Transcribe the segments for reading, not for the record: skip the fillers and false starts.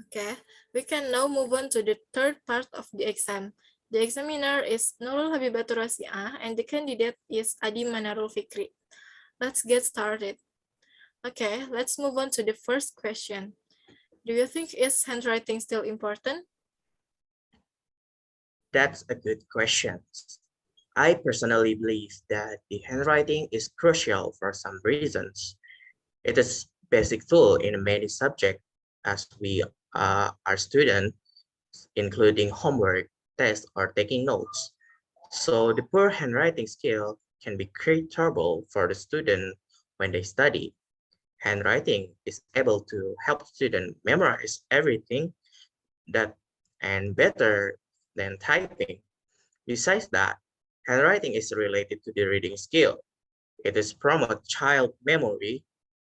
Okay, we can now move on to the third part of the exam. The examiner is Nurul Habibaturosyi'ah and the candidate is Manarul Fikri. Let's get started. Okay, let's move on to the first question. Do you think is handwriting still important? That's a good question. I personally believe that the handwriting is crucial for some reasons. It is basic tool in many subjects as we are students, including homework, tests, or taking notes. So the poor handwriting skill can be create trouble for the student when they study. Handwriting is able to help students memorize everything that and better than typing. Besides that, handwriting is related to the reading skill. It is promote child memory,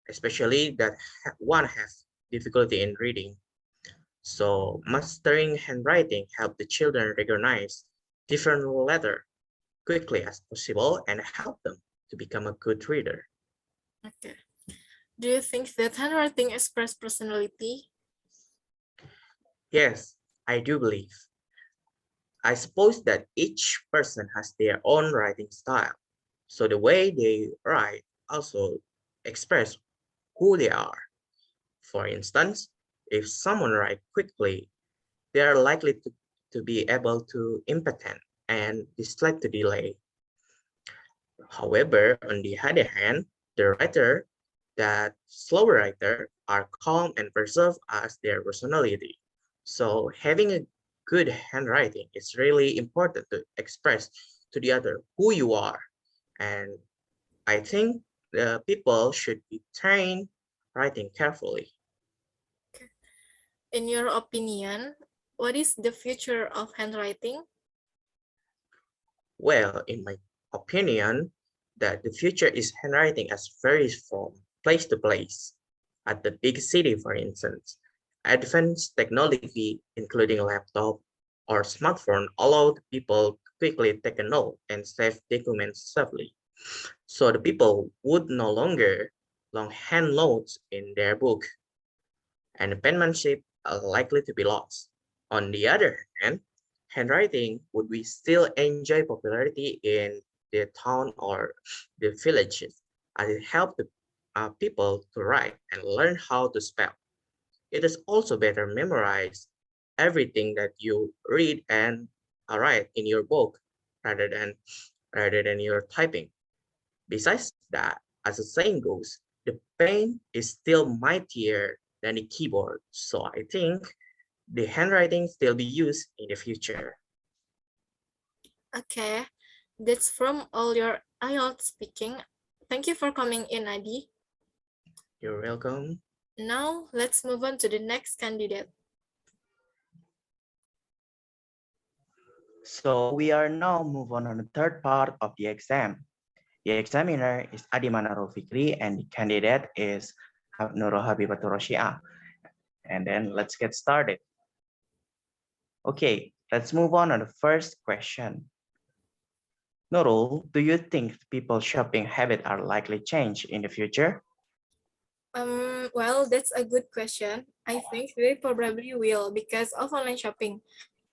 especially that one has difficulty in reading. So mastering handwriting help the children recognize different letter quickly as possible and help them to become a good reader. Okay. Do you think that handwriting express personality? Yes, I do believe. I suppose that each person has their own writing style. So the way they write also express who they are. For instance, if someone writes quickly, they are likely to be able to impotent and dislike to delay. However, on the other hand, the writer that slower writer are calm and preserve as their personality. So having a good handwriting is really important to express to the other who you are. And I think the people should be trained writing carefully. In your opinion, what is the future of handwriting? Well, in my opinion, that the future is handwriting as varies from place to place. At the big city, for instance, advanced technology, including laptop or smartphone, allowed people to quickly take a note and save documents safely. So the people would no longer long hand notes in their book, and the penmanship are likely to be lost. On the other hand, handwriting would we still enjoy popularity in the town or the villages, as it helped the people to write and learn how to spell. It is also better memorize everything that you read and write in your book rather than your typing. Besides that, as the saying goes, the pen is still mightier than the keyboard. So I think the handwriting still be used in the future. Okay, that's from all your IELTS speaking. Thank you for coming in, Adi. You're welcome. Now, let's move on to the next candidate. So we are now move on the third part of the exam. The examiner is Manarul Fikri and the candidate is Nurul Habibaturosyi'ah. And then let's get started. Okay, let's move on to the first question. Nurul, do you think people's shopping habits are likely change in the future? Well, that's a good question. I think they probably will because of online shopping.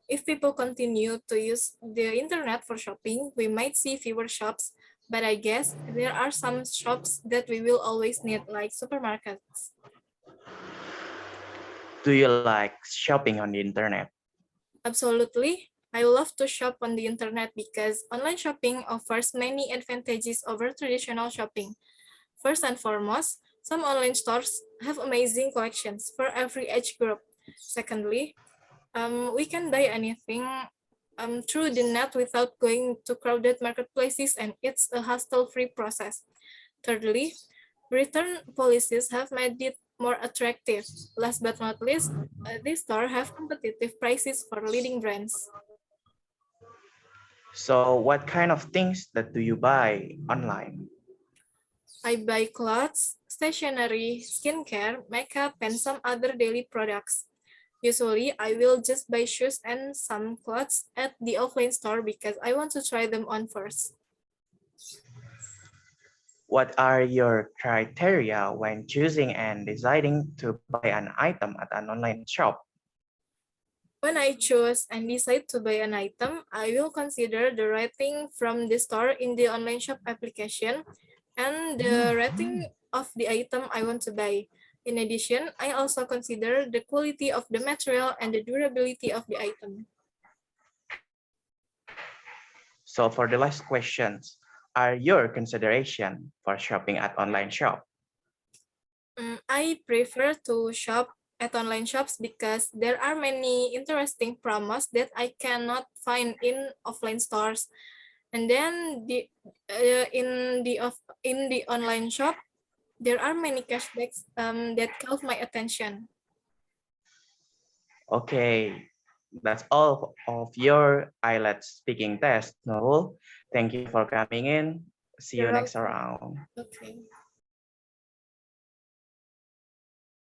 If people continue to use the internet for shopping, we might see fewer shops, but I guess there are some shops that we will always need, like supermarkets. Do you like shopping on the internet? Absolutely. I love to shop on the internet because online shopping offers many advantages over traditional shopping. First and foremost, some online stores have amazing collections for every age group. Secondly, we can buy anything through the net without going to crowded marketplaces, and it's a hassle-free process. Thirdly, return policies have made it more attractive. Last but not least, these stores have competitive prices for leading brands. So what kind of things that do you buy online? I buy clothes, stationery, skincare, makeup, and some other daily products. Usually, I will just buy shoes and some clothes at the offline store because I want to try them on first. What are your criteria when choosing and deciding to buy an item at an online shop? When I choose and decide to buy an item, I will consider the rating from the store in the online shop application and the rating of the item I want to buy. In addition, I also consider the quality of the material and the durability of the item. So for the last questions, are your consideration for shopping at online shop? I prefer to shop at online shops because there are many interesting promos that I cannot find in offline stores. And then in the online shop, there are many cashbacks that caught my attention. Okay, that's all of your IELTS speaking test, Nurul. Thank you for coming in. See you You're next welcome. round. Okay.